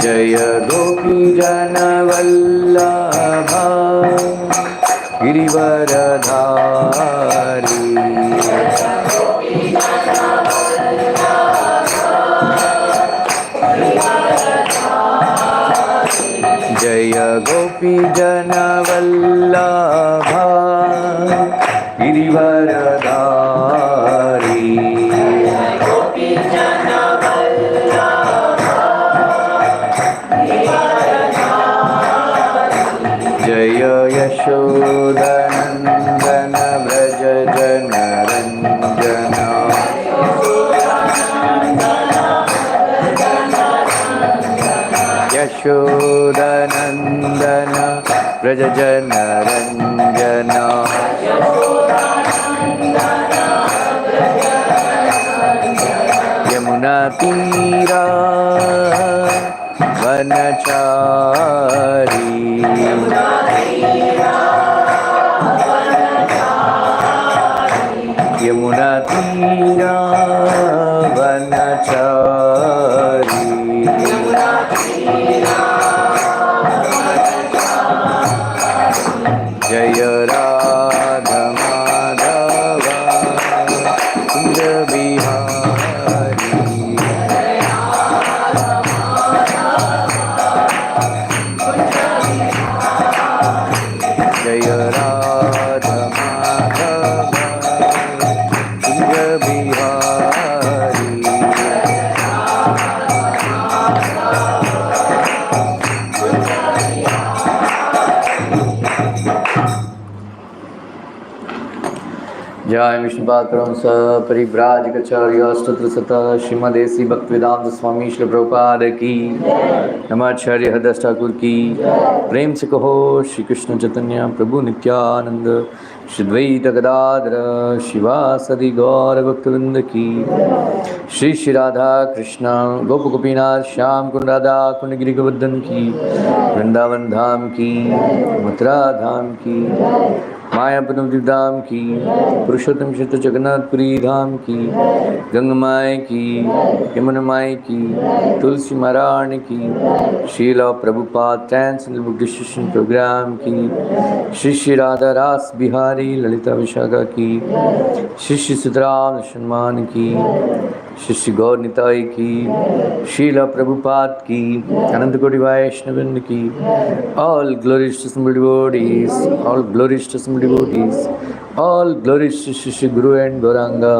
जय गोपीजनवल्लभा गिरिवरधारी जय गोपीजनवल्लभा गिरिवरधारी जय यशोदनन्दन व्रज जनरञ्जन यशोदनन्दन व्रज जनरञ्जन यमुनातीरा वनचारी यमुनातीरा वनचारी जय राधा माधव कुंज बिहारी जय राधा माधव कुंज बिहारी जय विष्णुपाद परमहंस परिव्राजकाचार्य अष्टोत्तर शत श्रीमदेसी भक्तिवेदांत स्वामी श्री प्रभुपाद की नमाचार्य हृदय ठाकुर की प्रेम से कहो श्री कृष्ण चैतन्य प्रभु नित्यानंद श्री द्वैत गदाधर शिवासदि गौर भक्तवृंद की श्री श्री राधा कृष्ण गोप गोपीनाथ श्याम कुंड राधा कुंड गिरि गोवर्धन की वृंदावन धाम की मथुरा धाम की मायापुरम धाम की पुरुषोत्तम क्षेत्र जगन्नाथपुरी धाम की गंगा माई की यमुना माई की तुलसी महारानी की Srila Prabhupada transcendental book distribution programme की श्री श्री राधा रास बिहारी ललिता विशाखा की श्री श्री सुतराम सम्मान की श्री श्री गौर निताई की शीला प्रभुपाद की अनंत कोटि वैष्णववृंद की all glories to assembled devotees all glories to assembled devotees, all glories to Shri Guru and Gauranga.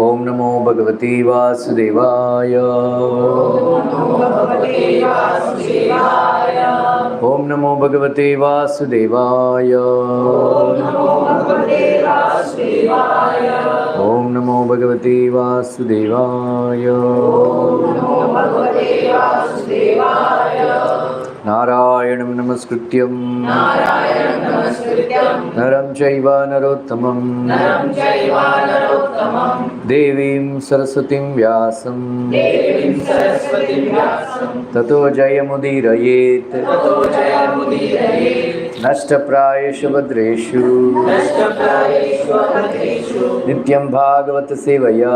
ओम नमो भगवते वासुदेवाय ओम नमो भगवते वासुदेवाय ओम नमो भगवते वासुदेवाय नारायणं नमस्कृत्यं नरं चैव नरोत्तमं देवीं सरस्वतीं व्यासं ततो जयमुदीरयेत् नष्टप्रायेषु भद्रेषु नित्यं भागवत सेवया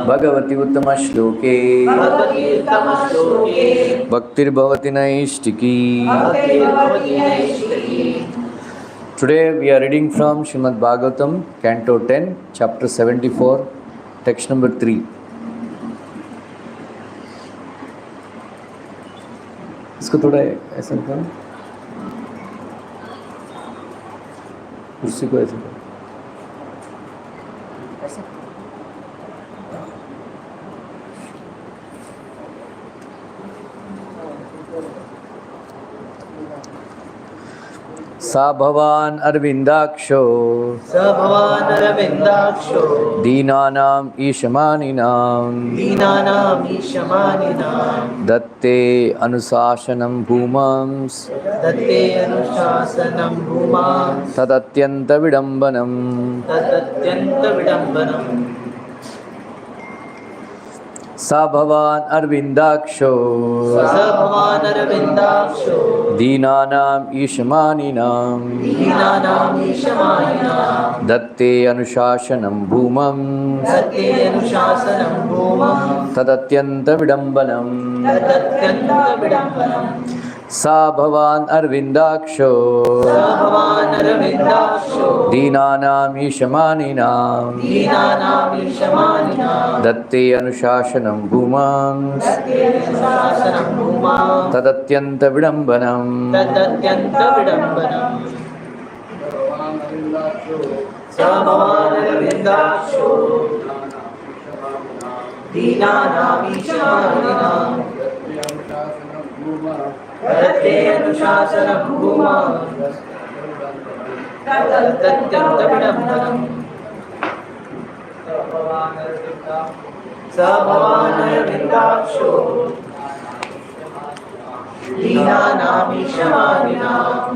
भगवति उत्तमश्लोके भक्तिर्भवति नैष्टिकी. Today we are reading from Srimad Bhagavatam, Canto 10, Chapter 74, Text number 3. इसको थोड़ा ऐसा करो, कुर्सी को ऐसा करो. सा भवान अरविंदाक्षो दीनानाम ईशमानिनाम दत्ते अनुशासनं भूमांस तदत्यंत विडंबनम सा भवान अरविंदाक्षो दीनानाम ईशमानिनाम दत्ते अनुशासनं भूमं तदत्यंत विडंबनम सा भवान अरविंदाक्षो दीनानाम ईशमानिनाम दत्ते अनुशासनं भूमां तदत्यंत विडंबनम सा भवान अरविंदाक्षो दीनानाम ईशमानिनाम दत्ते अनुशासनं भूमां तदत्यंत विडंबनम सा भवान अरविंदाक्षो दीनानाम ईशमानिनाम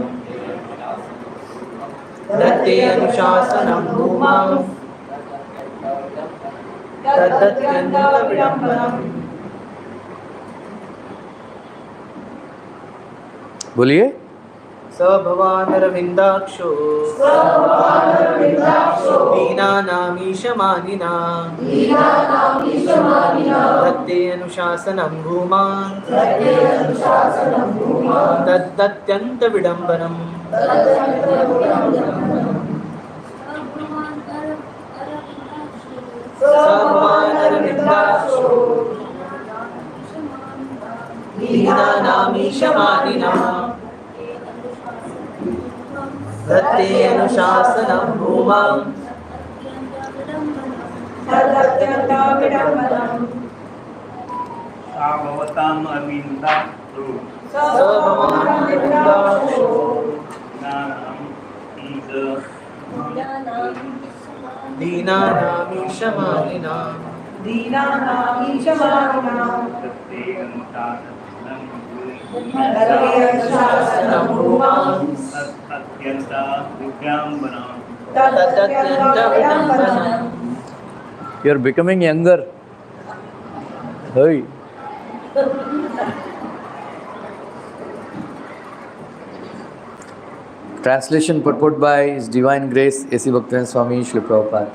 दत्ते अनुशासनं भूमां तदत्यंत विडंबनम। बोलिए। स भवान अरविंदाक्षो दीनानाम ईशमानिनाम दत्ते अनुशासनं भूमां तदत्यंत विडंबनम। स भवान अरविंदाक्षो दीनानाम ईशमानिनाम दत्ते अनुशासनं भूमां तदत्यंत विडंबनम। सा भवतां अरविंदाक्षो दीनानाम ईशमानिनाम दत्ते अनुशासनं भूमां तदत्यंत विडंबनम। You are becoming younger. Hey. Translation purport by His Divine Grace A.C. Bhaktivinoda Swami Srila Prabhupada.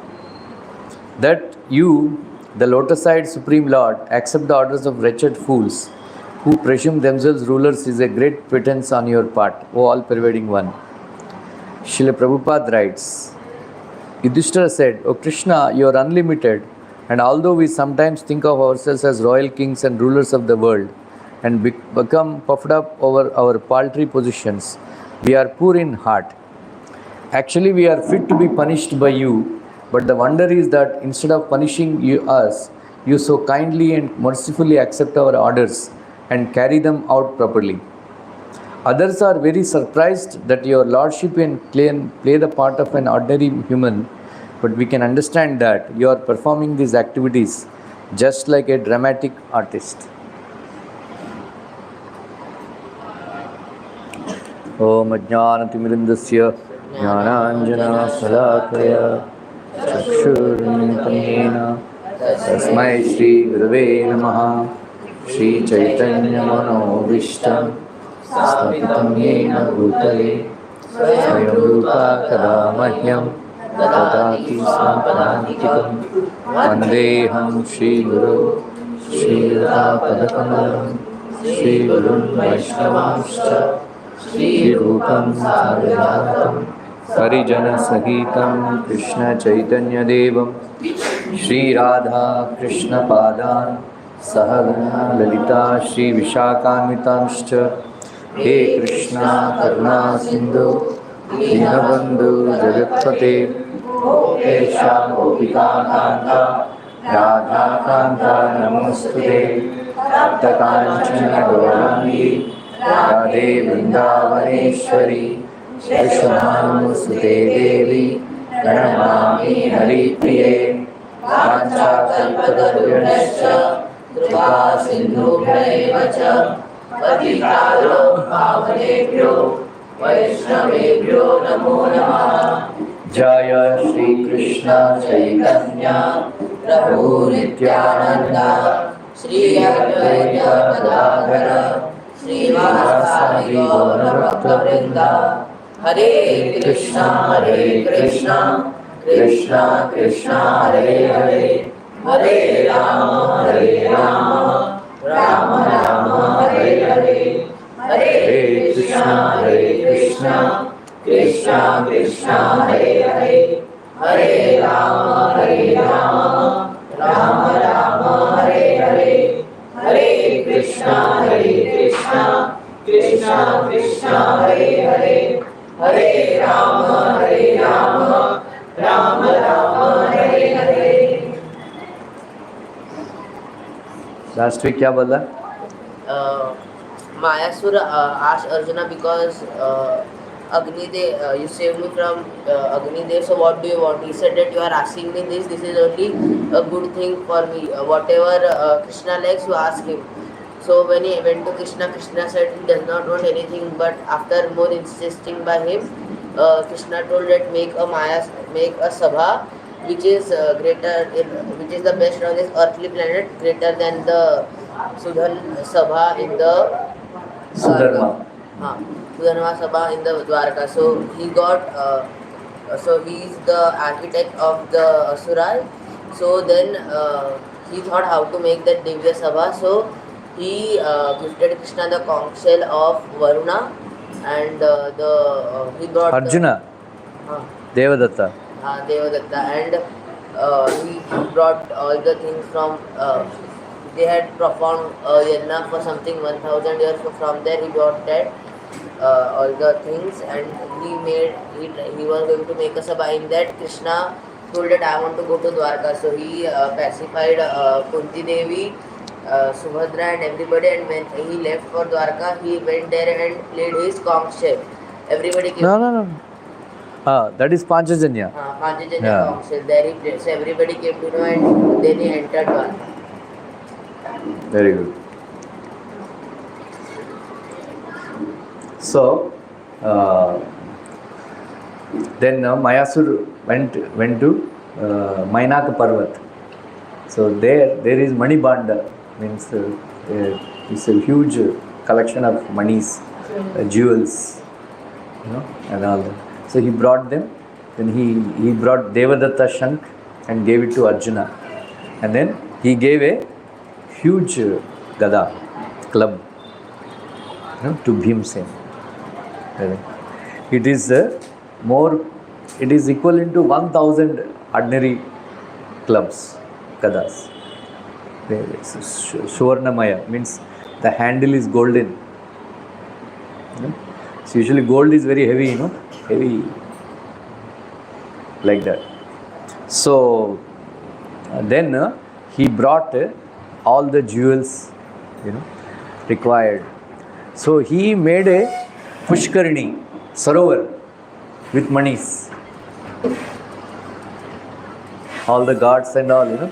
That you, the lotus-eyed Supreme Lord, accept the orders of wretched fools who presume themselves rulers is a great pretense on your part, O all-pervading one. Srila Prabhupada writes, Yudhishthira said, O Krishna, you are unlimited, and although we sometimes think of ourselves as royal kings and rulers of the world and become puffed up over our paltry positions, we are poor in heart. Actually, we are fit to be punished by you, but the wonder is that instead of punishing us, you so kindly and mercifully accept our orders and carry them out properly. Others are very surprised that your lordship can play the part of an ordinary human, but we can understand that you are performing these activities just like a dramatic artist. Om Ajnanatimidandasya Jnananjana Salakaya Chakshurunitanyena Tasmai Shri Gurave Namaha Shri Chaitanya Manobishtam Stapitam Yena Bhutale Swayam Rupa Kadamahyam Tataki Sampadantikam Vandeham Shri Guru Shri Rata Padakamalam Shri Gurun Vaishnavamscha Shri Rupam Sarvadatam Parijana Sahitam Krishna Chaitanya Devam Shri Radha Krishna Padan Sahagana Lalita Shri Vishakamitamscha He Krishna Karuna Sindhu Dinabandhu Jagatpate गोपेशा गोपिका कांता राधा कांता नमोस्तुते तप्त कांचन गौरांगी राधे वृंदावनेश्वरी कृष्णानुसुते देवी प्रणमामि हरिप्रिये वाञ्छाकल्पतरुभ्यश्च कृपा सिन्धुभ्यैव च पतितानां पावनेभ्यो वैष्णवेभ्यो नमो नमः। जय श्री कृष्ण चैतन्य प्रभु नित्यानंद श्री अद्वैत गदाधर श्रीवासादि गौरभक्तवृंद। हरे कृष्णा कृष्णा कृष्णा हरे हरे, हरे राम राम राम हरे हरे, हरे कृष्णा कृष्णा कृष्णा हरे हरे, हरे राम राम राम हरे हरे, हरे कृष्णा कृष्णा कृष्णा हरे हरे, हरे राम राम राम हरे हरे। लास्ट वीक क्या बोला? Mayasura asked Arjuna because Agnidev, you saved me from Agnidev, so what do you want? He said that you are asking me this is only a good thing for me. Whatever Krishna likes, you ask him. So when he went to Krishna, Krishna said he does not want anything, but after more insisting by him, Krishna told that make a Sabha, which is which is the best on this earthly planet, greater than the Sudhan Sabha in the Sudharma. Sudharma Sabha in the Dwarka. So he got, so he is the architect of the Asurai. So then he thought how to make that Divya Sabha. So he gifted Krishna the conch shell of Varuna, and he brought Arjuna, Devadatta. Devadatta, and he brought all the things from. They had performed yajna for something 1000 years. So from there he brought that all the things, and he was going to make a sabha. In that, Krishna told that I want to go to Dwarka. So he pacified Contd Devi, Subhadra and everybody, and when he left for Dwarka, he went there and played his conch shell. Everybody came. No. That is Panchajanya. Panchajanya conch shell. There he played. So everybody came to know, and then he entered Dwarka. Very good. So then Mayasur went to Mainaka Parvat. So there is Manibanda, means it's a huge collection of monies, jewels, and all that. So he brought them. Then he brought Devadatta Shankh and gave it to Arjuna, and then he gave a huge gada club to Bhimsen. It is equivalent to 1000 ordinary clubs, gadas. Swarnamaya means the handle is golden. So usually gold is very heavy, heavy like that. So then he brought all the jewels, required. So he made a Pushkarini, Sarovar with monies. All the gods and all,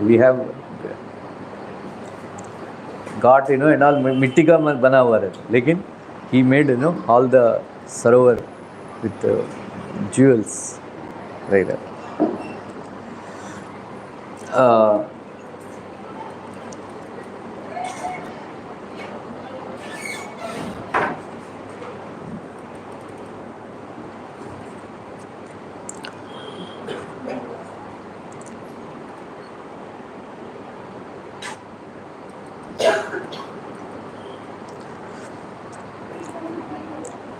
we have got, and all mitti ka bana hua hai. Lekin he made, all the Sarovar with jewels, like that.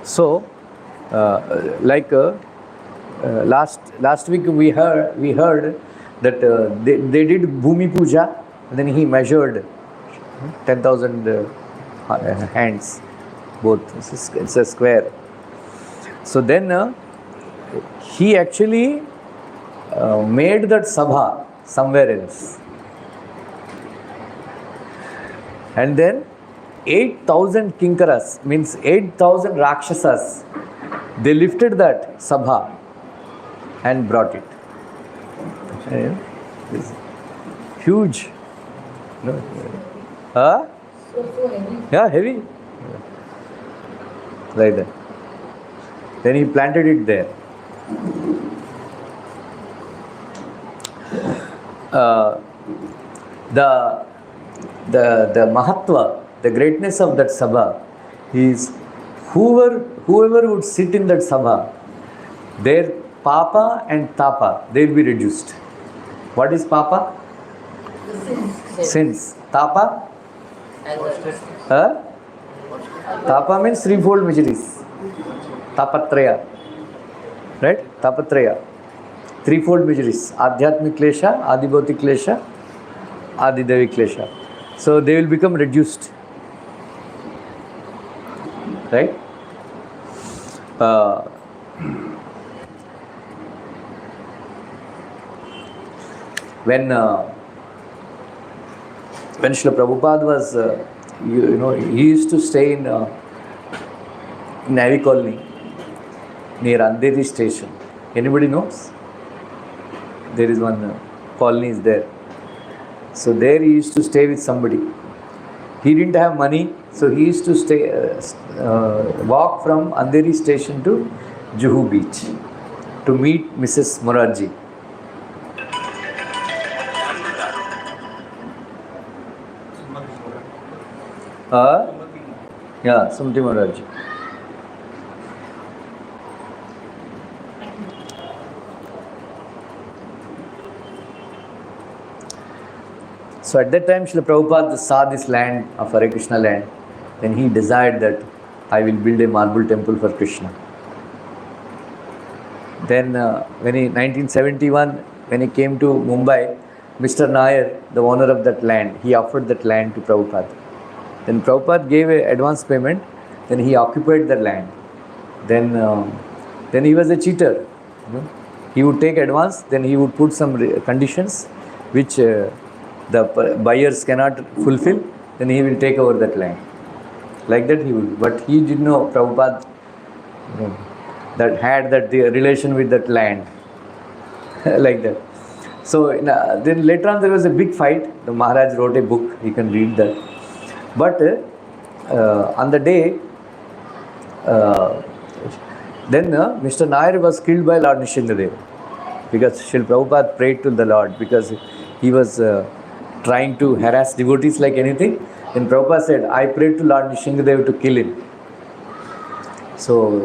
So, last week we heard that they did Bhumi Puja, and then he measured 10,000 hands, both. It's a square. So then he actually made that Sabha somewhere else. And then 8,000 Kinkaras, means 8,000 Rakshasas, they lifted that Sabha and brought it. It's huge. No? Huh? So heavy. Yeah, heavy. Like that. Then he planted it there. The Mahatva, the greatness of that Sabha is whoever would sit in that Sabha, their Papa and Tapa, they will be reduced. What is Papa? Sins. Tapa? Huh? Tapa means threefold miseries. Tapatraya. Right? Tapatraya. Threefold miseries. Adhyatmic klesha, adibhautik klesha, adidevi klesha. So they will become reduced. Right? When Srila Prabhupada was, he used to stay in Navy Colony near Andheri station. Anybody knows? There is one colony is there. So there he used to stay with somebody. He didn't have money, so he used to stay, walk from Andheri station to Juhu beach to meet Mrs. Morarji. Yeah, Sumati Morarji. So at that time, Srila Prabhupada saw this land of Hare Krishna land. Then he desired that I will build a marble temple for Krishna. Then when in 1971, when he came to Mumbai, Mr. Nair, the owner of that land, he offered that land to Prabhupada. Then Prabhupada gave an advance payment, then he occupied the land. Then he was a cheater. He would take advance, then he would put some conditions which the buyers cannot fulfill, then he will take over that land. Like that he would. But he didn't know Prabhupada that had that the relation with that land. Like that. So then later on there was a big fight. The Maharaj wrote a book, you can read that. But on the day, then Mr. Nair was killed by Lord Nishingadev because Srila Prabhupada prayed to the Lord because he was trying to harass devotees like anything. Then Prabhupada said, I prayed to Lord Nishingadev to kill him. So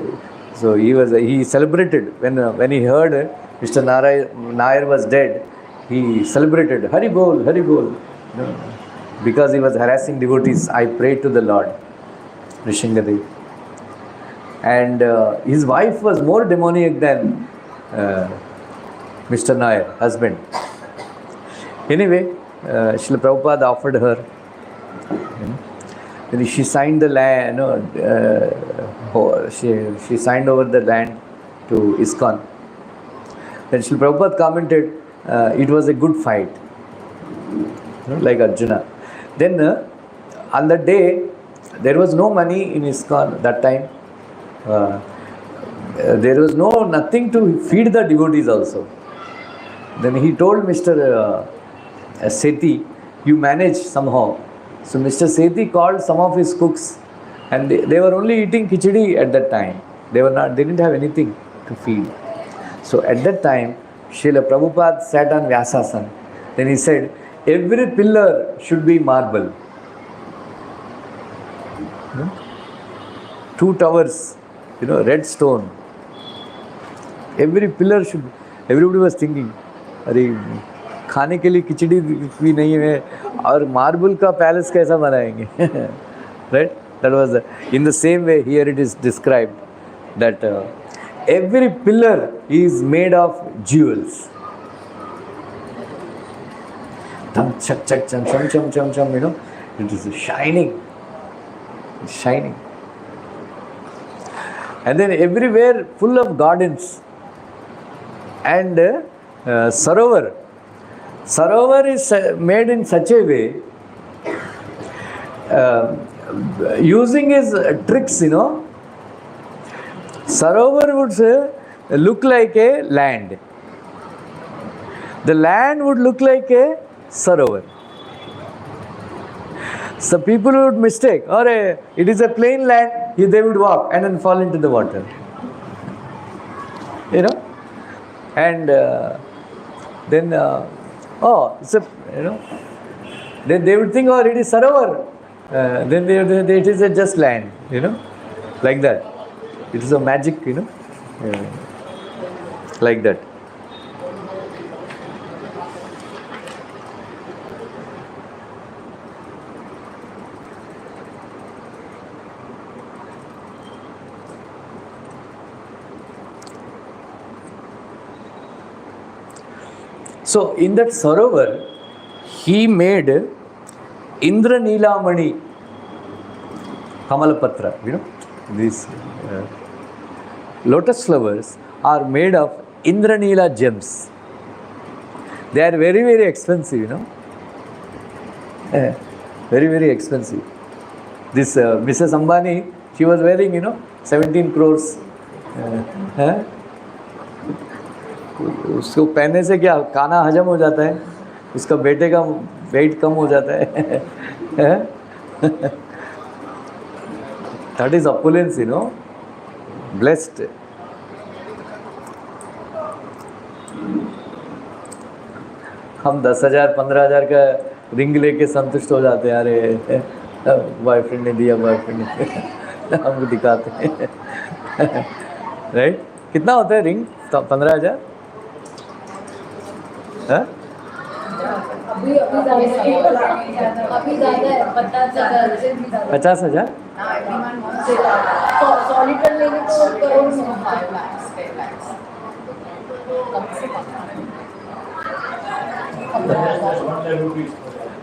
he celebrated when he heard Mr. Nair was dead. He celebrated, Hari Bol, Hari Bol. Because he was harassing devotees, I prayed to the Lord Nishingadev. And his wife was more demoniac than Mr. Nair, husband. Anyway, Srila Prabhupada offered her. Then she signed the land. She signed over the land to ISKCON. Then Srila Prabhupada commented, it was a good fight, like Arjuna. Then on that day, there was no money in ISKCON that time. There was nothing to feed the devotees also. Then he told Mr. Sethi, you manage somehow. So Mr. Sethi called some of his cooks and they were only eating khichdi at that time. They didn't have anything to feed. So at that time, Srila Prabhupada sat on Vyasasana. Then he said, every pillar should be marble. 2 towers, red stone. Every pillar should. Everybody was thinking, अरे खाने के लिए खिचड़ी भी नहीं है और marble का palace कैसा बनाएंगे? Right? That was in the same way here it is described that every pillar is made of jewels. Chak chak cham cham cham cham cham, it is shining. And then everywhere full of gardens. And Sarovar. Sarovar is made in such a way, using his tricks, Sarovar would look like a land. The land would look like a Sarovar. So people would mistake, or it is a plain land, they would walk and then fall into the water. And then, it's a, then they would think, it is Sarovar. Then it is just land, like that. It is a magic, like that. So in that Sarovar, he made Indra Nilamani Kamalapatra. These lotus flowers are made of Indra Nila gems. They are very, very expensive, very, very expensive. This Mrs. Ambani, she was wearing, 17 crores. उसको पहनने से क्या खाना हजम हो जाता है, उसका बेटे का वेट कम हो जाता है. That is opulence, blessed. हम 10,000 15,000 का रिंग लेके संतुष्ट हो जाते हैं. अरे बॉयफ्रेंड ने दिया, बॉयफ्रेंड ने हमको दिखाते हैं. राइट? कितना होता है रिंग? 15,000? हाँ? अभी ज़्यादा है, 50,000. सॉलिटर लेने को करोड़ में 5 लाख 10 लाख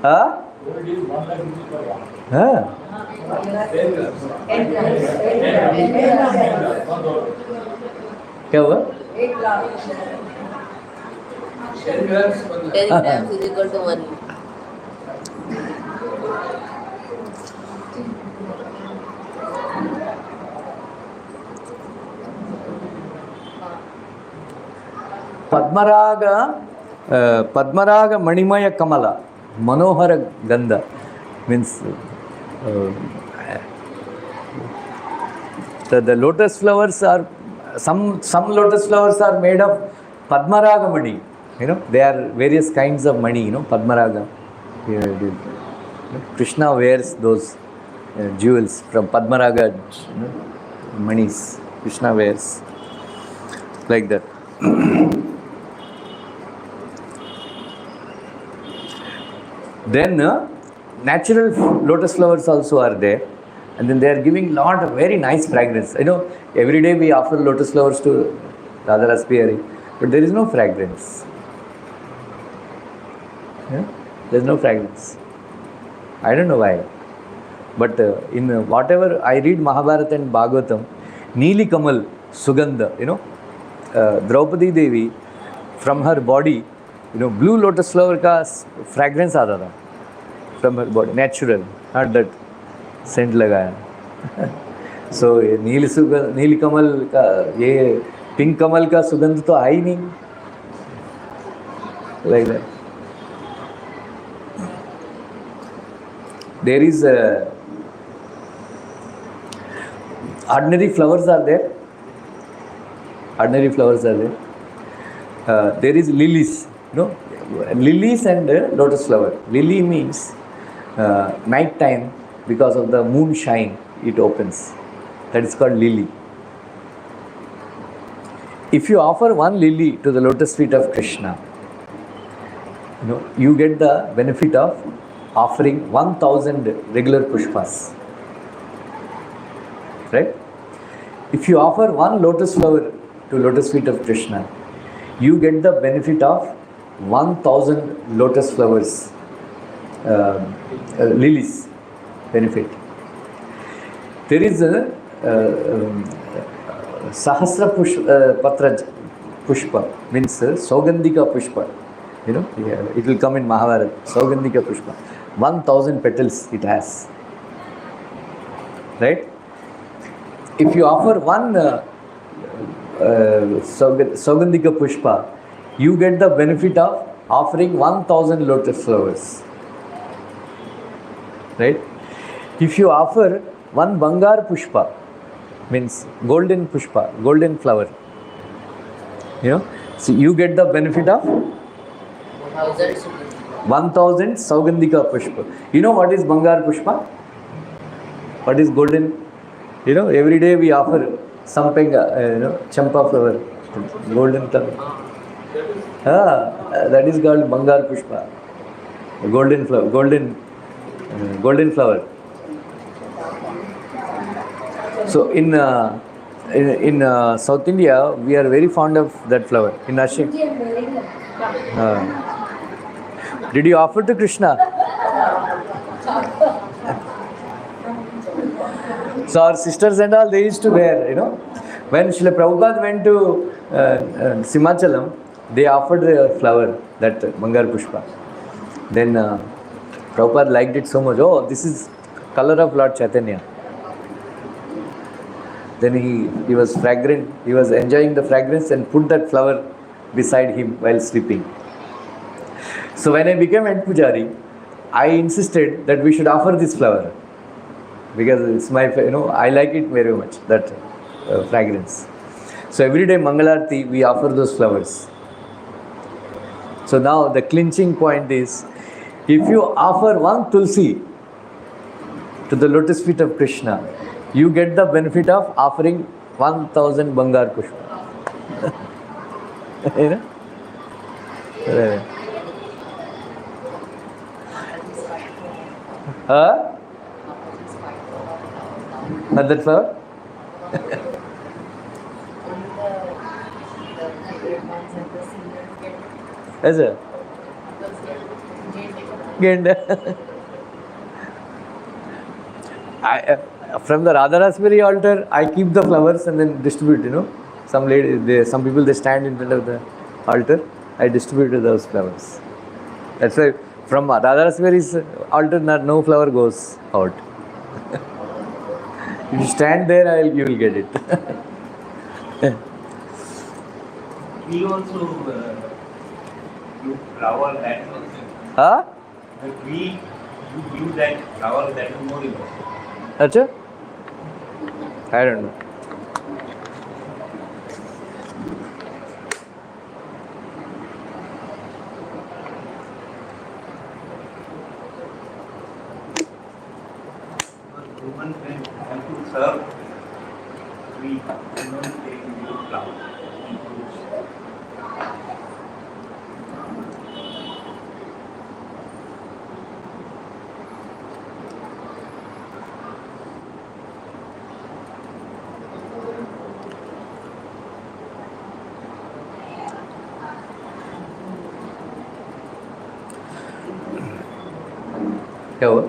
हाँ? हाँ? क्या हुआ? 1 lakh 10 grams is equal to 1. Padmaraga Manimaya Kamala, Manohara Gandha, means the lotus flowers are, some lotus flowers are made of Padmaraga Mani. They are various kinds of mani, Padmaraga. Krishna wears those jewels from Padmaraga manis. Krishna wears like that. Then natural lotus flowers also are there, and then they are giving lot of very nice fragrance. Every day we offer lotus flowers to Radha Raspberry, but there is no fragrance. There is no fragrance. I don't know why. But in whatever I read Mahabharat and Bhagavatam, Neeli Kamal Sugandha, Draupadi Devi, from her body, blue lotus flower ka fragrance aata tha from her body, natural, not that scent lagaya. So Neeli Kamal ka, ye pink kamal ka sugandh to hai nahi, like that. There is ordinary flowers are there. Ordinary flowers are there. There is lilies. Lilies and lotus flower. Lily means night time, because of the moon shine, it opens. That is called lily. If you offer one lily to the lotus feet of Krishna, you get the benefit of offering 1,000 regular pushpas. Right? If you offer one lotus flower to lotus feet of Krishna, you get the benefit of 1,000 lotus flowers, lilies benefit. There is a Sahasra Patra pushpa means Saugandhika pushpa. You know, yeah, it will come in Mahabharat. Saugandhika pushpa. 1000 petals it has. Right? If you offer one Saugandhika pushpa, you get the benefit of offering 1000 lotus flowers. Right? If you offer one Bangar pushpa, means golden pushpa, golden flower, you know, so you get the benefit of 1000 Saugandhika pushpa. You know what is Bangar pushpa? What is golden? You know, every day we offer Sampenga, Champa flower, golden flower. That is called Bangar pushpa, golden flower, golden flower. So in South India, we are very fond of that flower. In Nashik. Did you offer to Krishna? So our sisters and all, they used to wear, you know. When Srila Prabhupada went to Simachalam, they offered the flower, that Bangar Pushpa. Then Prabhupada liked it so much. Oh, this is color of Lord Chaitanya. Then he was fragrant, he was enjoying the fragrance and put that flower beside him while sleeping. So when I became head pujari, I insisted that we should offer this flower because it's my, I like it very much, that fragrance. So every day Mangalarti we offer those flowers. So now the clinching point is, if you offer one tulsi to the lotus feet of Krishna, you get the benefit of offering 1000 Bangar Pushpa. You know? That flower? Is it? From the Radha Raspberry altar, I keep the flowers and then distribute, Some people, they stand in front of the altar, I distribute those flowers. That's why from Radha Raspberry's altar, no flower goes out. If you stand there, you will get it. We also do flower that also. Huh? But we do that flower that is more important. Acha? I don't know. Human friends have to serve. We don't take new flower. क्या हुआ?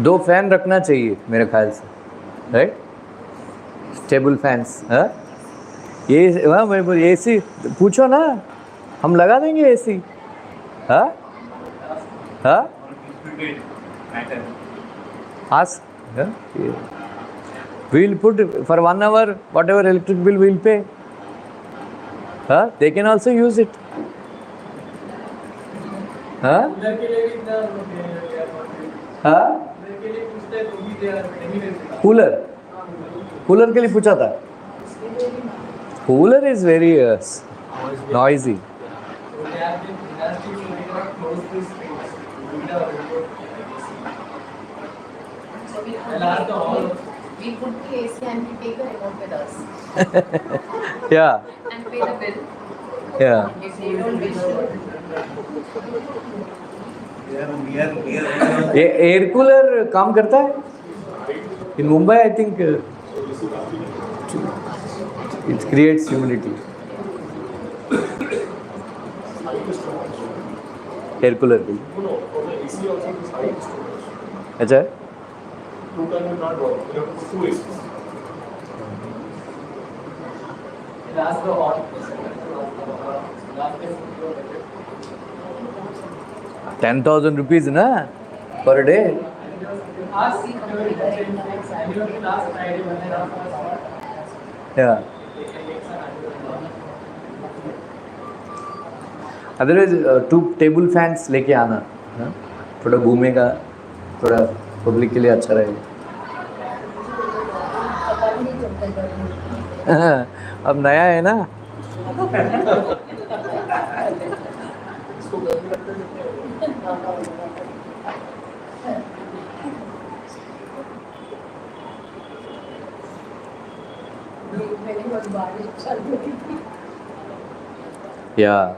2 fan रखना चाहिए मेरे ख्याल से, right? Stable fans. ये AC पूछो ना, हम लगा देंगे AC. Ask. We'll put for 1 hour whatever electric bill we'll pay. They can also use it. Cooler के लिए पूछा था. Cooler is very noisy. We put the AC and we take the remote with us. Yeah. And pay the bill. Yeah. If they don't wish to. ये air cooler काम करता है in Mumbai. I think it creates humidity. Air cooler भी. अच्छा. Last the hall. 10,000 rupees na per day. Yeah. Otherwise, 2 table fans लेके आना, थोड़ा घूमेगा, थोड़ा पब्लिक के लिए अच्छा रहेगा. अब नया है ना. Yeah.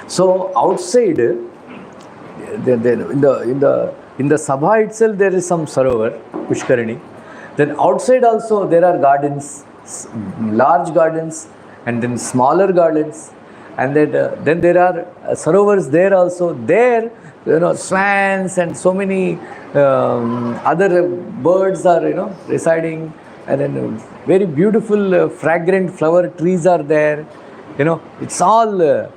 So outside, in the Sabha itself, there is some Sarovar, Pushkarini. Then outside also there are gardens, large gardens, and then smaller gardens, and then there are Sarovars there also. There, swans and so many other birds are residing, and then very beautiful fragrant flower trees are there. It's all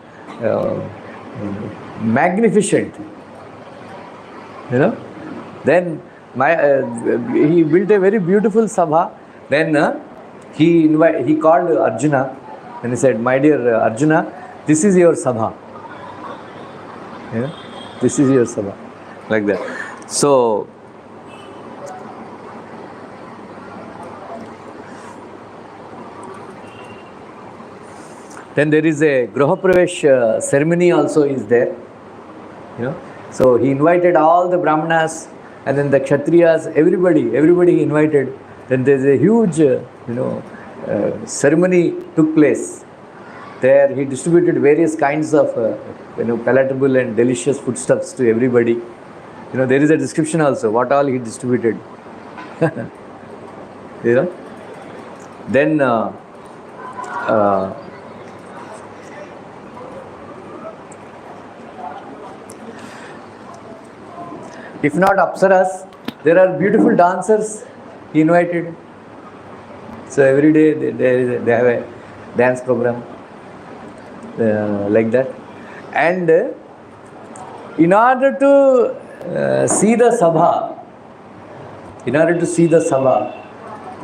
magnificent. Then he built a very beautiful sabha. Then he called Arjuna and he said, "My dear Arjuna, this is your sabha. This is your sabha," like that. So then there is a Graha Pravesh ceremony also is there. So he invited all the Brahmanas and then the Kshatriyas, everybody he invited. Then there's a huge, ceremony took place. There he distributed various kinds of, palatable and delicious foodstuffs to everybody. There is a description also, what all he distributed. Then if not Apsaras, there are beautiful dancers he invited. So every day they have a dance program like that. And in order to see the Sabha,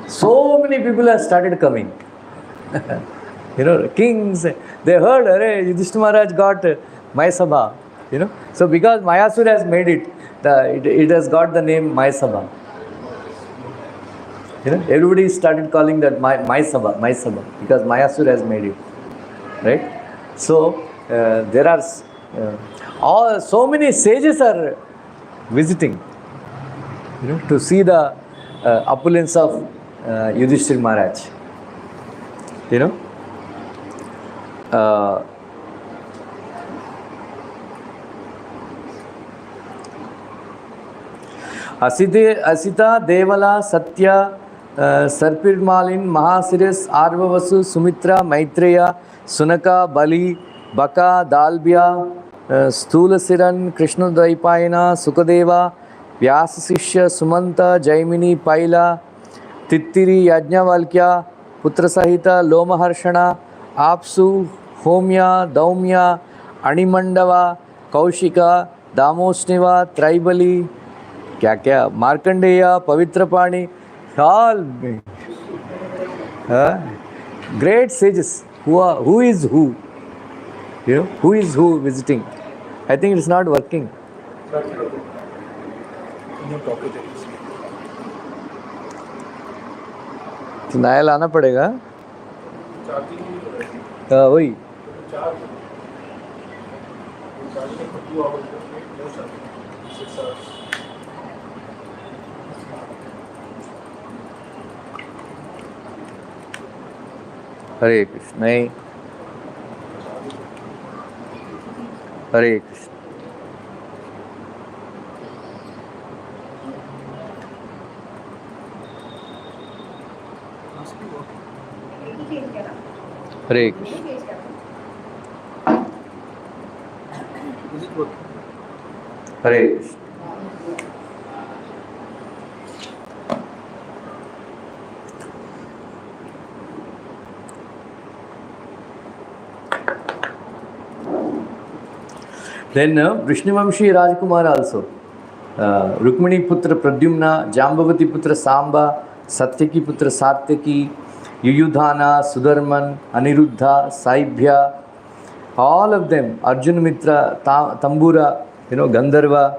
so many people have started coming. Kings, they heard, Yudhishthira Maharaj got my Sabha. So because Mayasur has made it, it has got the name My Sabha. Everybody started calling that my Sabha, because Mayasur has made it, right? So there are so many sages are visiting, to see the opulence of Yudhishthira Maharaj. Asita Devala Satya Sarpirmalin Mahasiris Arvavasu Sumitra Maitreya Sunaka Bali Baka Dalbya Stulasiran Krishna Dvaipayana Sukadeva Vyasasishya Sumanta Jaimini Paila Tittiri Yajnavalkya Putra Sahita Lomaharshana Apsu Homya Daumya Animandava Kaushika Damosniva Traibali क्या मार्कंडेय पवित्र पाणी all great sages who is who visiting. I think it's not working. तो नया लाना पड़ेगा. वही हरे कृष्ण. नहीं, हरे कृष्ण. हरे कृष्ण. हरे Krishna. Then Vishnuvamshi Rajkumar also. Rukmini Putra Pradyumna, Jambavati Putra Samba, Satyaki Putra Satyaki, Yuyudhana, Sudarman, Aniruddha, Saibhya, all of them, Arjuna Mitra, Tambura, Gandharva,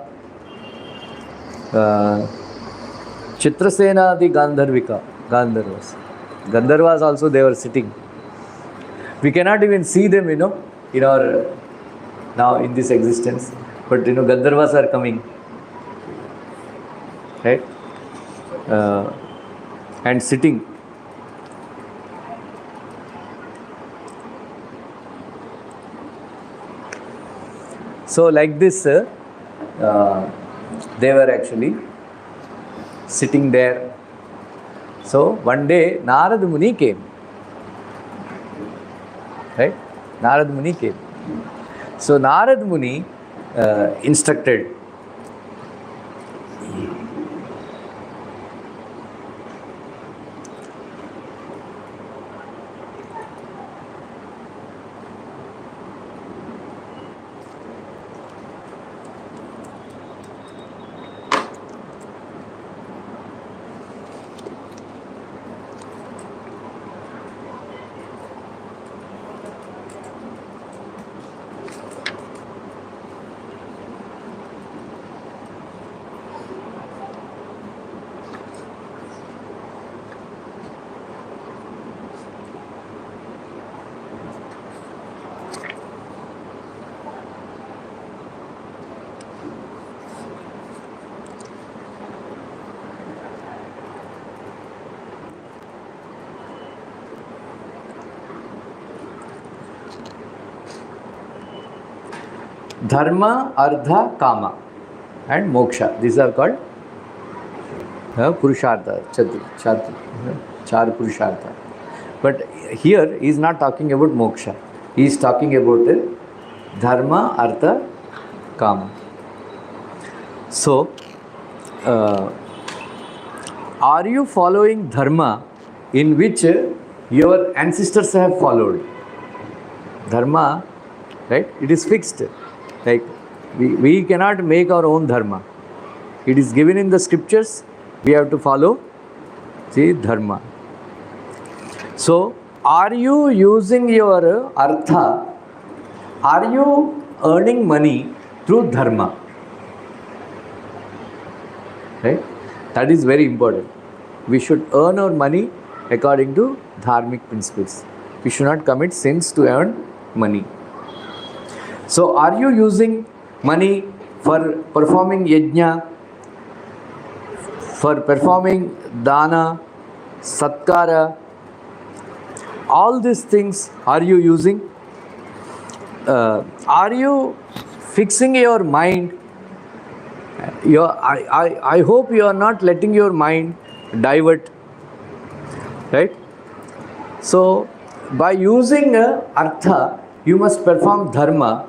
Chitrasena, the Gandharvas. Gandharvas also they were sitting. We cannot even see them, in our, now in this existence. But, Gandharvas are coming. Right? And sitting. So like this, they were actually sitting there. So one day Narad Muni came. Right? Narad Muni came. So Narad Muni instructed. Dharma, Artha, Kama and Moksha. These are called Purushartha, Char Purushartha. But here he is not talking about Moksha. He is talking about Dharma, Artha, Kama. So, are you following Dharma in which your ancestors have followed? Dharma, right? It is fixed. Like, we cannot make our own dharma. It is given in the scriptures. We have to follow the dharma. So, are you using your artha? Are you earning money through dharma? Right? That is very important. We should earn our money according to dharmic principles. We should not commit sins to earn money. So, are you using money for performing yajna, for performing dana, satkara? All these things are you using? Are you fixing your mind? I hope you are not letting your mind divert. Right? So, by using artha, you must perform dharma.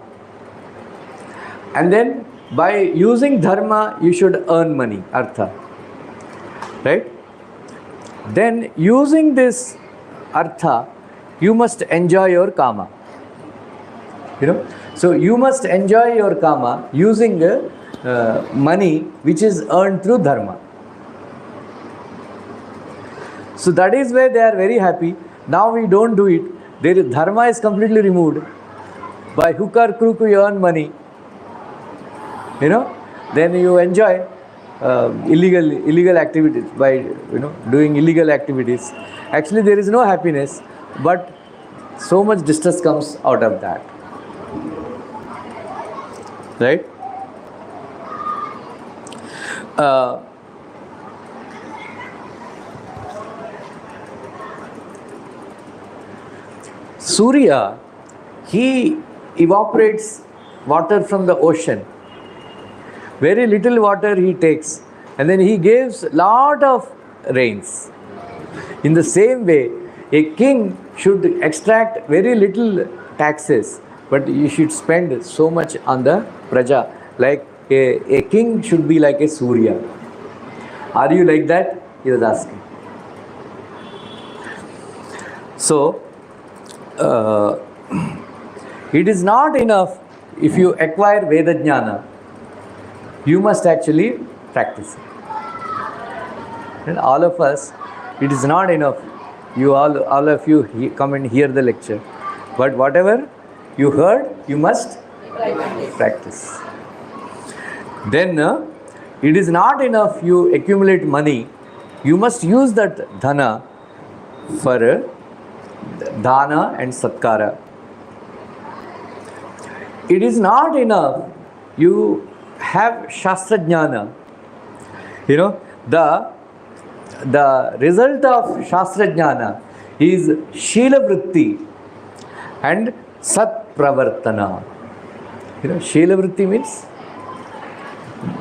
And then by using dharma, you should earn money, artha. Right? Then using this artha, you must enjoy your kama. So you must enjoy your kama using money which is earned through dharma. So that is where they are very happy. Now we don't do it. Dharma is completely removed. By hook or crook you earn money. Then you enjoy illegal activities by doing illegal activities. Actually there is no happiness, but so much distress comes out of that. Right? Surya, he evaporates water from the ocean. Very little water he takes, and then he gives lot of rains. In the same way, a king should extract very little taxes, but you should spend so much on the praja. Like a king should be like a Surya. Are you like that? He was asking. So, it is not enough if you acquire Veda Jnana, you must actually practice it. And all of us, it is not enough. You all of you come and hear the lecture. But whatever you heard, you must practice. Then it is not enough you accumulate money. You must use that dhana for dana and satkara. It is not enough you have shastra jnana. You know, the result of shastra jnana is shila vritti and sat pravartana. You know, shila vritti means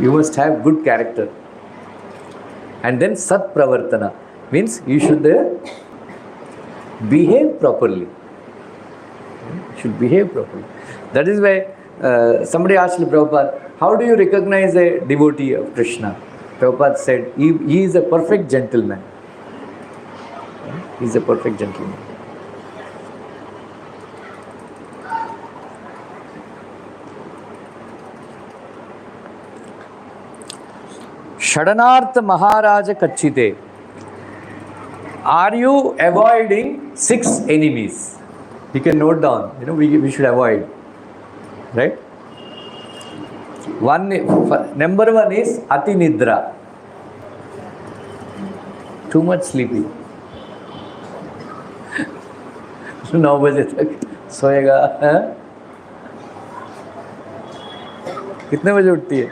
you must have good character. And then sat pravartana means you should behave properly. You should behave properly. That is why somebody asked Prabhupada, how do you recognize a devotee of Krishna? Prabhupada said, he is a perfect gentleman. He is a perfect gentleman. Shadanartha Maharaja Kachite. Are you avoiding 6 enemies? You can note down. You know, we should avoid. Right? Number 1 is Ati Nidra. Too much sleeping. 9 बजे तक सोएगा. कितने बजे उठती है?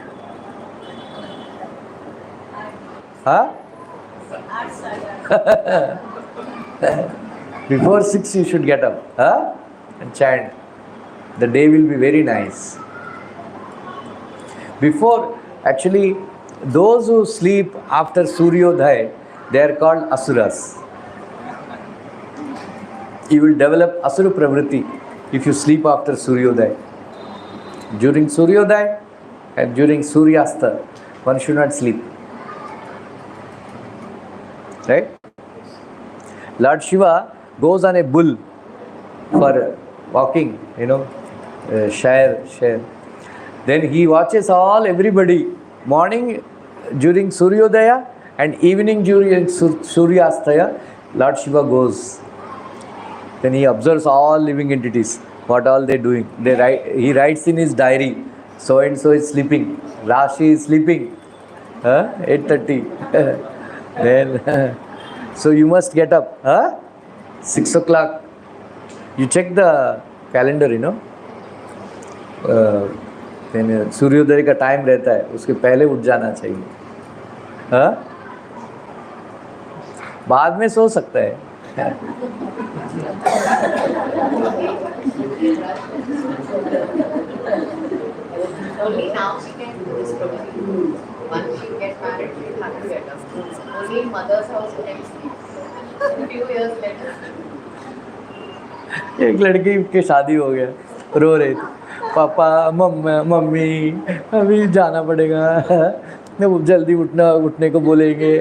हाँ? Before 6 you should get up, huh? And chant. The day will be very nice. Before, actually, those who sleep after Suryodaya, they are called Asuras. You will develop Asura Pravritti if you sleep after Suryodaya. During Suryodaya and during Suryasta, one should not sleep. Right? Lord Shiva goes on a bull for walking, you know, share. Then he watches everybody, morning during Suryodaya and evening during Suryastaya, Lord Shiva goes. Then he observes all living entities, what all they doing. He writes in his diary, so and so is sleeping, Rashi is sleeping, 8:30. Then, so you must get up, 6 o'clock. You check the calendar, you know. Then सूर्योदय का time रहता है, उसके पहले उठ जाना चाहिए. बाद में सो सकता है. Only now she can do this probably. Once she gets married, she'll have to get up. Only in mother's house she can sleep. A few years later. एक लड़की की शादी हो गया, रो रही थी, पापा मम्मी अभी जाना पड़ेगा, जल्दी उठने को बोलेंगे,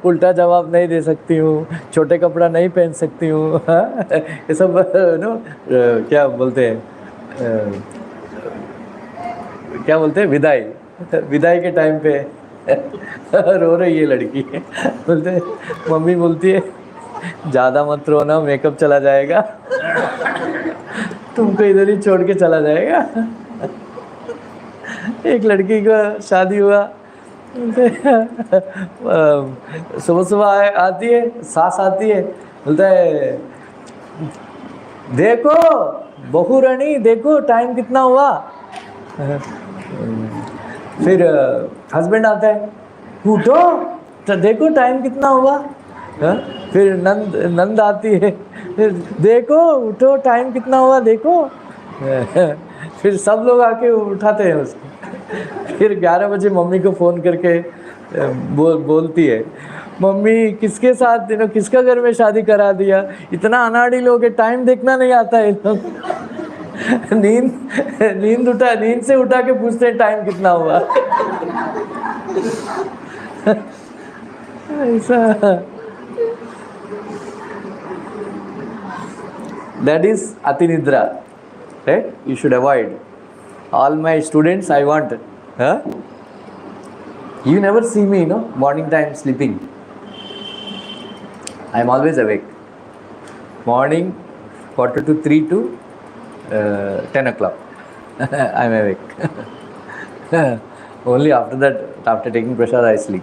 उल्टा जवाब नहीं दे सकती हूँ, छोटे कपड़ा नहीं पहन सकती हूँ, ये सब नो क्या बोलते हैं, विदाई के टाइम पे रो रही है लड़की. बोलते मम्मी बोलती है ज़्यादा मत रोना, मेकअप चला जाएगा, तुमको इधर ही छोड़ के चला जाएगा. एक लड़की का शादी हुआ, सुबह सुबह आती है, सास आती है, बोलता है देखो बहू रानी, देखो टाइम कितना हुआ. फिर हस्बैंड आता है, उठो तो देखो टाइम कितना हुआ. फिर नंद आती है, फिर देखो उठो टाइम कितना हुआ देखो. फिर सब लोग आके उठाते हैं उसको. फिर 11 बजे मम्मी को फ़ोन करके बोलती है, मम्मी किसके साथ किसका घर में शादी करा दिया, इतना अनाड़ी लोग है, टाइम देखना नहीं आता है. नींद से उठा के पूछते हैं टाइम कितना हुआ. ऐसा. That is Atinidra. right? You should avoid. All my students, I want. Huh? You never see me, morning time sleeping. I am always awake. Morning, 2:45 to 10 o'clock. I am awake. Only after that, after taking prasad, I sleep.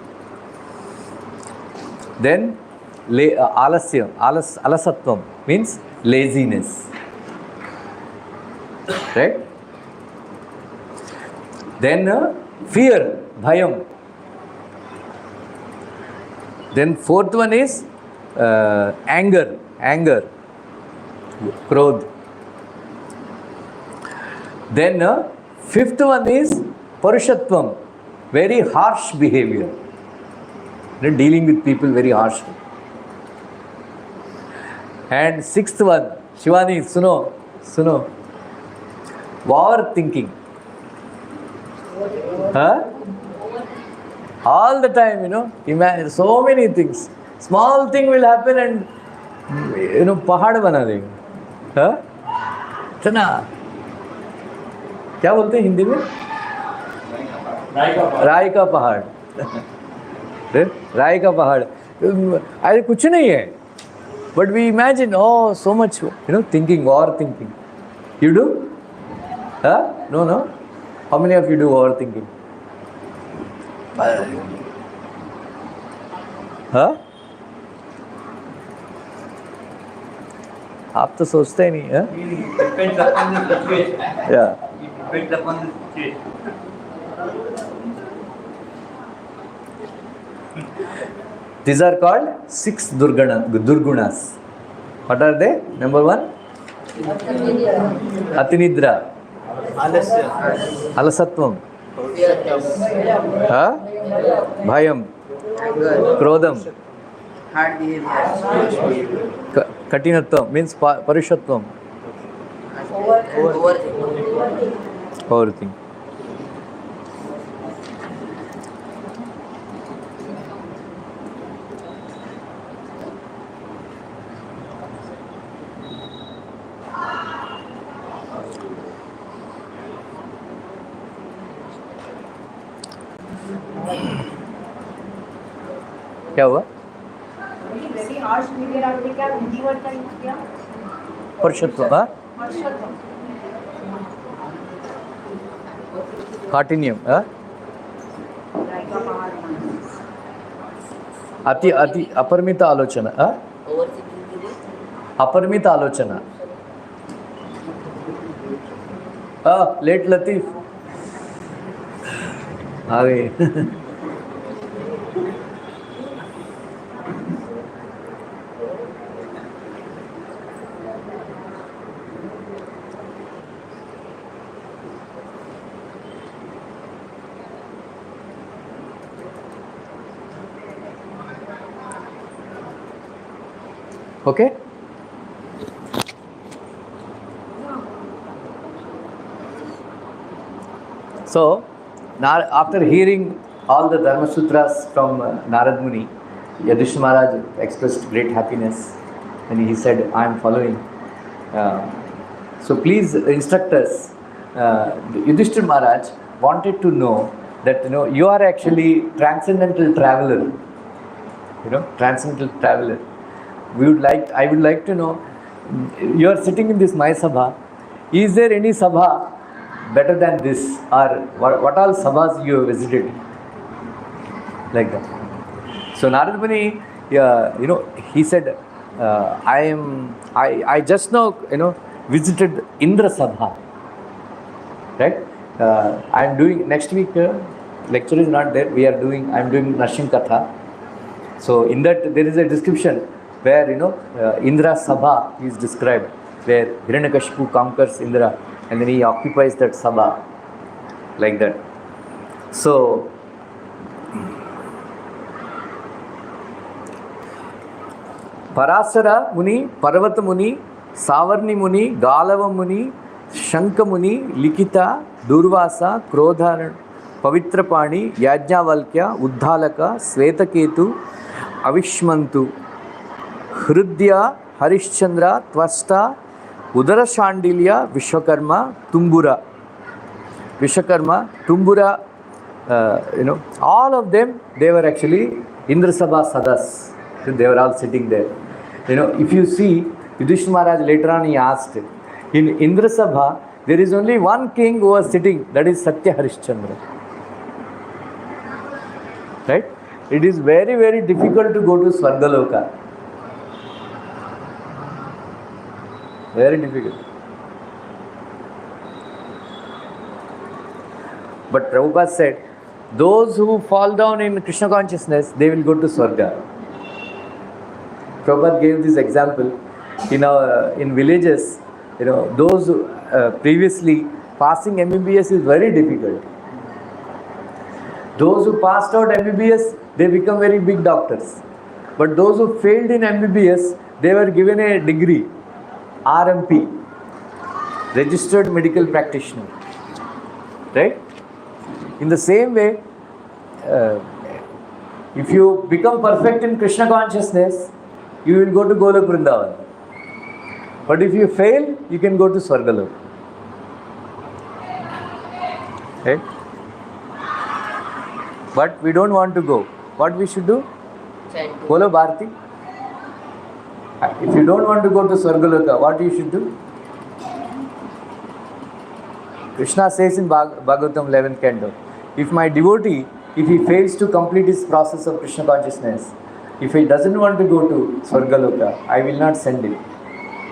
Then, alasatvam means laziness. Right? Then, fear, bhayam. Then, fourth one is anger, krodh. Then, fifth one is parushatvam, very harsh behavior. Dealing with people very harshly. And sixth one, Shivani, suno. Overthinking. Huh? All the time, imagine so many things. Small thing will happen and, pahad bana denge. Huh? इतना क्या बोलते हैं हिंदी में? राय का पहाड़. राय का पहाड़. अरे कुछ नहीं है. But we imagine, so much, thinking, overthinking. You do? Huh? No. How many of you do overthinking? Huh? आप तो सोचते ही नहीं, हैं? Depends upon the situation. Yeah. It depends upon the situation. These are called 6 durgunas. What are they? Number 1? Atinidra. Alasatvam. Huh? Bhayam. Krodham. Hard behavior. Katinatvam means parushatvam. Overthink. क्या हुआ? Very harsh behavior आपने क्या Hindi word का use किया? परशत्व. काठिन्यम. अति अपरिमित आलोचना. अपरिमित आलोचना. लेट लतीफ आ गए. Okay? So, after hearing all the Dharma Sutras from Narad Muni, Yudhishthira Maharaj expressed great happiness and he said, I am following. So please instruct us. Yudhishthira Maharaj wanted to know that you are actually transcendental traveler. Transcendental traveler. I would like to know, you are sitting in this Maya Sabha. Is there any Sabha better than this? Or what all Sabhas you have visited? Like that. So Narad Muni, he said, I just now, visited Indra Sabha. Right? I am doing, next week, lecture is not there. I am doing Narsim Katha. So in that there is a description where Indra Sabha is described, where Hiranyakashipu conquers Indra and then he occupies that Sabha, like that. So Parasara Muni, Parvata Muni, Savarni Muni, Galava Muni, Shanka Muni, Likita, Durvasa, Krodha, Pavitrapani, Yajnavalkya, Uddhalaka, Svetaketu, Avishmantu, Hrudya, Harishchandra, Tvasta, Udara Shandilya, Vishwakarma, Tumbura. Vishwakarma, Tumbura, all of them, they were actually Indra Sabha Sadas. They were all sitting there. If you see, Yudhishthira Maharaj later on he asked, in Indra Sabha, there is only one king who was sitting, that is Satya Harishchandra. Right? It is very, very difficult to go to Swargaloka. Very difficult. But Prabhupada said, those who fall down in Krishna consciousness, they will go to Swarga. Prabhupada gave this example. In villages, those previously passing MBBS is very difficult. Those who passed out MBBS, they become very big doctors. But those who failed in MBBS, they were given a degree, RMP, Registered Medical Practitioner. Right? In the same way, if you become perfect in Krishna consciousness, you will go to Golok Vrindavan. But if you fail, you can go to Swargalok. Right? But we don't want to go. What we should do? Bolo Bharati. If you don't want to go to Swargaloka, what you should do? Krishna says in Bhagavatam 11th canto, if my devotee, if he fails to complete his process of Krishna consciousness, if he doesn't want to go to Swargaloka, I will not send him.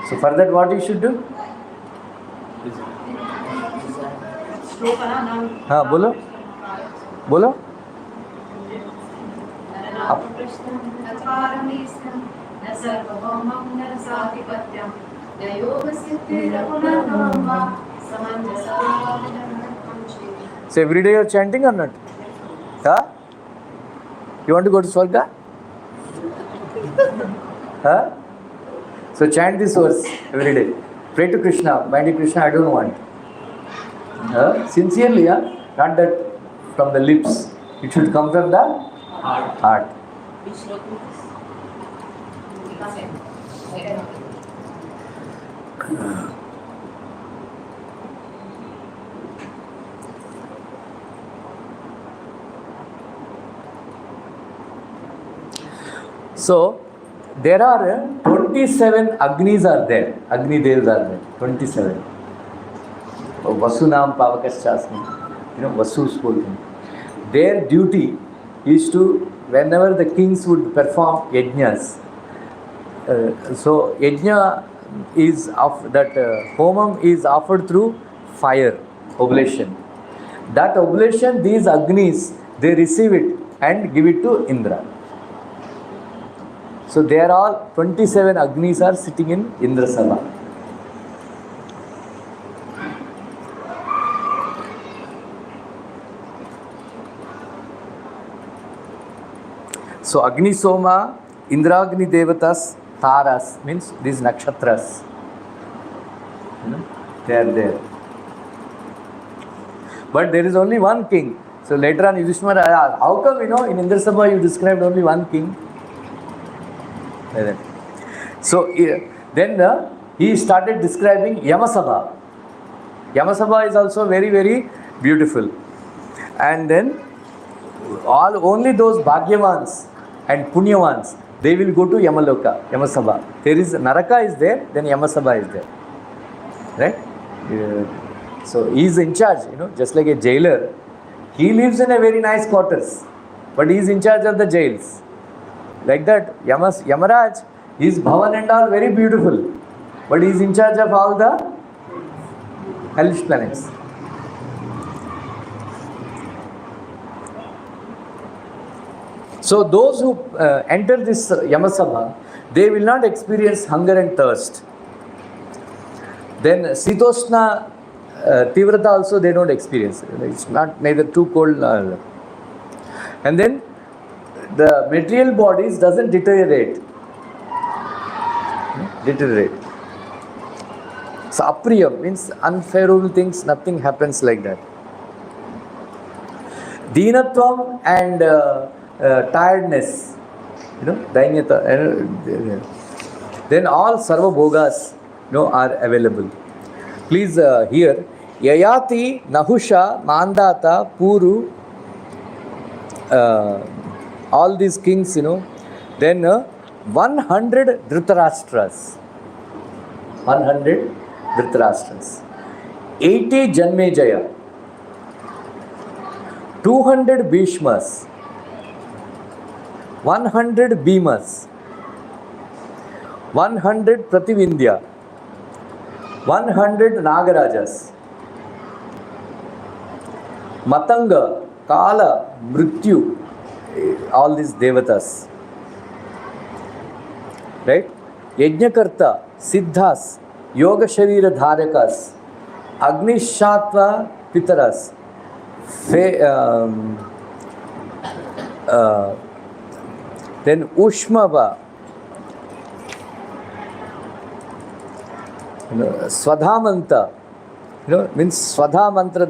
So for that, what you should do? Bolo? Bolo? So every day you are chanting or not? Huh? You want to go to Swarga? Huh? So chant this verse every day. Pray to Krishna. My dear Krishna, I don't want. Sincerely, not that from the lips. It should come from the heart. So, there are 27 Agnis are there. Agni Devas are there. 27. Vasunam Pavakaschasmi. Vasu spoken. Their duty is to, whenever the kings would perform yajnas, so yajna is of that homam is offered through fire, oblation. That oblation, these Agnis, they receive it and give it to Indra. So they are all 27 Agnis are sitting in Indra Sabha. So Agni Soma, Indragni Devatas, Taras, means these nakshatras. They are there. But there is only one king. So later on Yudhishthira asked, how come in Indra Sabha you described only one king? So then he started describing Yamasabha. Yamasabha is also very, very beautiful. And then only those Bhagyavans and Punyavans, they will go to Yamaloka, Yamasabha. There is Naraka is there, then Yamasabha is there. Right? So he is in charge, just like a jailer. He lives in a very nice quarters, but he is in charge of the jails. Like that, Yamaraj, his bhavan and all very beautiful, but he is in charge of all the hellish planets. So those who enter this Yamasabha, they will not experience hunger and thirst. Then Sitoshna, Tivrata also they don't experience. It's not neither too cold nor. And then the material bodies doesn't deteriorate. So apriyam means unfavorable things, nothing happens like that. Deenatvam and tiredness, dainyata. Then all sarva bhogas, are available. Please hear. Yayati, Nahusha, Mandata, Puru, all these kings, then 100 Dhritarashtras. 100 Dhritarashtras. 80 Janmejaya. 200 Bhishmas. 100 Bhimas. 100 Prativindya. 100 Nagarajas. Matanga, Kala, Mrityu, all these devatas. Right? Yajnakarta, Siddhas, Yoga Sharira Dharakas, Agnishatva Pitaras, then Ushmava, Swadhamanta, means Swadha mantra,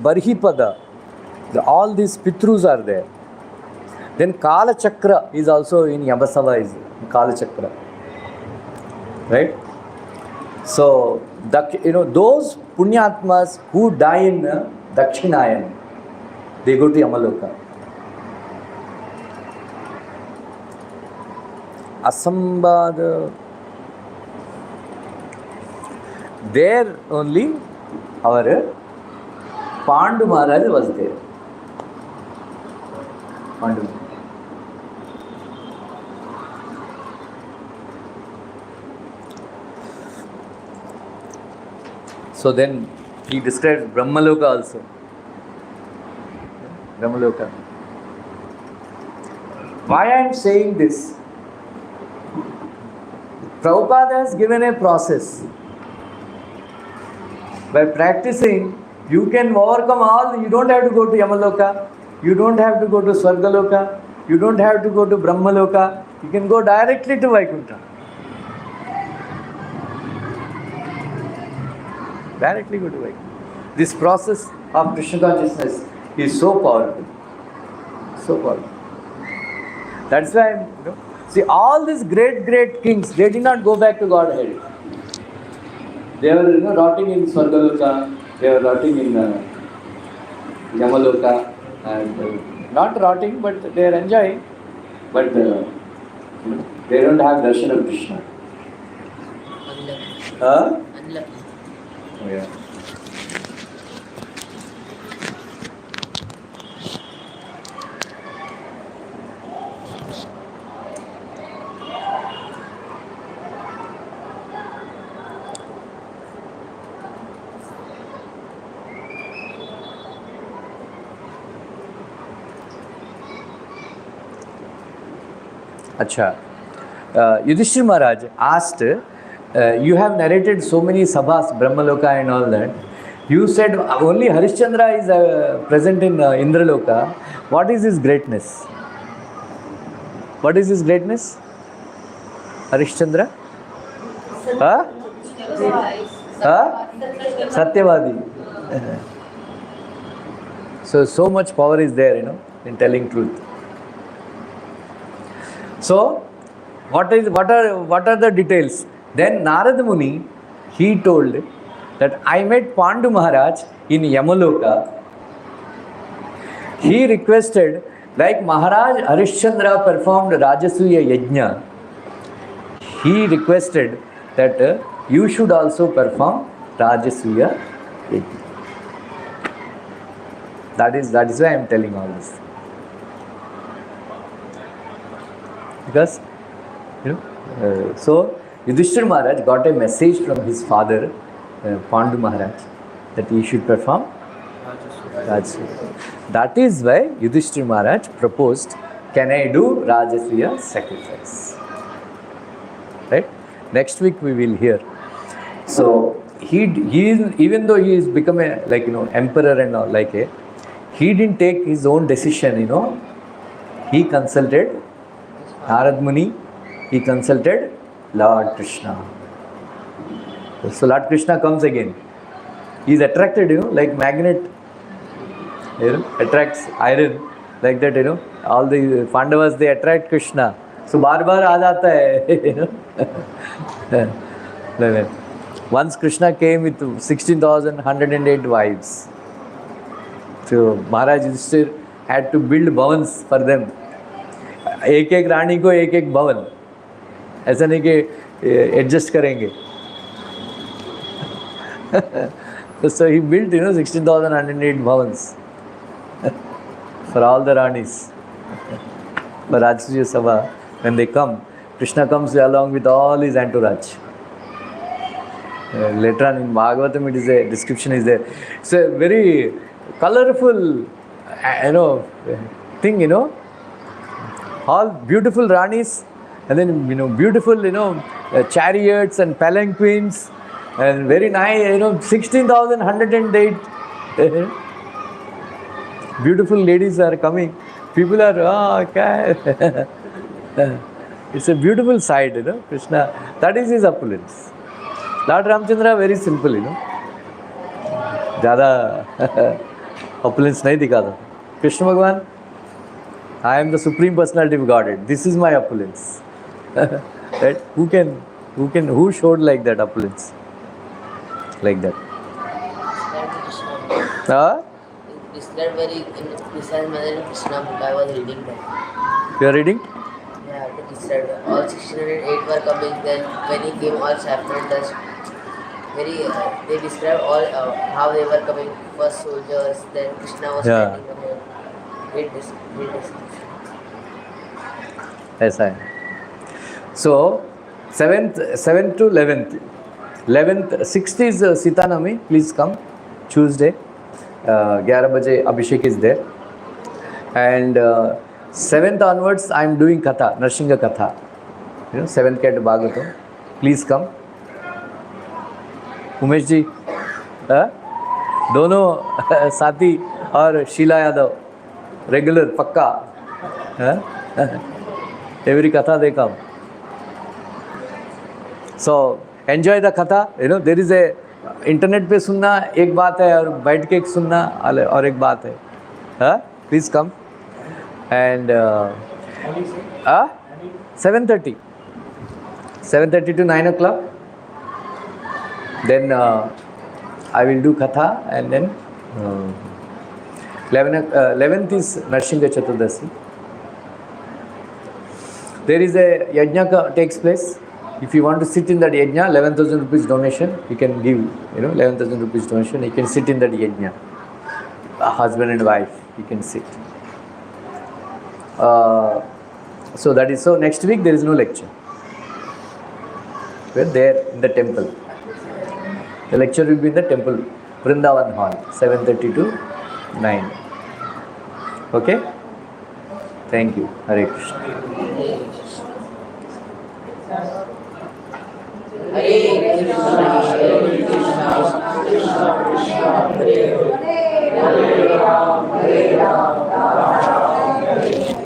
Barhipada, all these Pitrus are there. Then Kala Chakra is also in Yabasava, is Kala Chakra. Right? So, those Punyatmas who die in Dakshinayan, they go to Yamaloka. Asambad, there only our Pandu Maharaj was there. Pandu. So then he describes Brahmaloka also. Brahmaloka. Why I am saying this? Prabhupada has given a process. By practicing, you can overcome all. You don't have to go to Yamaloka. You don't have to go to Swargaloka. You don't have to go to Brahmaloka. You can go directly to Vaikuntha. Directly go to Vaikuntha. This process of Krishna consciousness is so powerful. So powerful. That's why, see, all these great kings, they did not go back to Godhead. They were rotting in Swargaloka, they were rotting in Yamaloka, and not rotting, but they are enjoying. But they don't have darshan of Krishna. Unlucky. Oh, yeah. Acha. Yudhishthira Maharaj asked, you have narrated so many sabhas, Brahmaloka and all that. You said only Harishchandra is present in Indraloka. What is his greatness? What is his greatness? Harishchandra? Huh? Huh? Satyavadi. So much power is there, in telling truth. So, what are the details? Then Narada Muni, he told that I met Pandu Maharaj in Yamaloka. He requested, like Maharaj Harishchandra performed Rajasuya Yajna, he requested that you should also perform Rajasuya Yajna. That is why I am telling all this. Because, so Yudhishthira Maharaj got a message from his father, Pandu Maharaj, that he should perform Rajasuya. That is why Yudhishthira Maharaj proposed, can I do Rajasuya sacrifice? Right? Next week we will hear. So he even though he is become a emperor and all he didn't take his own decision. He consulted Narad Muni. He consulted Lord Krishna. So Lord Krishna comes again. He is attracted, like magnet, attracts iron, like that, all the Pandavas, they attract Krishna. So बार बार आ जाता है, you know. Once Krishna came with 16,108 wives. So Maharaj Yudhishthir had to build bhavans for them. एक एक रानी को एक एक भवन, ऐसा नहीं कि एडजस्ट करेंगे. So he built, 16,108 bhavans for all the ranis. For Rajasuya Sabha, when they come, Krishna comes along with all his entourage. Later on in Bhagavatam, it is a description is there. It's a very colorful, thing, all beautiful ranis, and then, beautiful, chariots and palanquins, and very nice, 16,108 beautiful ladies are coming. People are, okay. It's a beautiful sight, Krishna. That is his opulence. Lord Ramchandra, very simple, ज़्यादा opulence नहीं दिखाता. Krishna Bhagwan, I am the Supreme Personality of Godhead. This is my opulence. Right? Who showed like that opulence? Like that. Described very in precise manner in Krishna book. I was reading that. You are reading? Yeah, it described all 1608 were coming. Then when he came, all saffron dust. They describe all how they were coming. First soldiers, then Krishna was standing ahead. Great description. ऐसा है. So 7th to 11th. 6th is Sitanami. Please come. Tuesday. 11 baje Abhishek is there. And 7th onwards, I am doing Katha, Narsingha Katha. 7th Cat Bhagavatam. Please come. Umesh ji, दोनों साथी और Sheila Yadav regular पक्का. Every katha they come. So enjoy the katha. There is a internet पे सुनना एक बात है और बैठ के सुनना और एक बात है. Please come. And 7:30 to 9 o'clock. Then I will do katha, and then 11th is Narsingha Chaturdasi. There is a yajna takes place. If you want to sit in that yajna, 11,000 rupees donation, you can give, 11,000 rupees donation, you can sit in that yajna. A husband and wife, you can sit. So that is so. Next week there is no lecture. We are there in the temple. The lecture will be in the temple, Vrindavan Hall, 7:30 to 9. Okay? Thank you. Hare Krishna. Hare Krishna.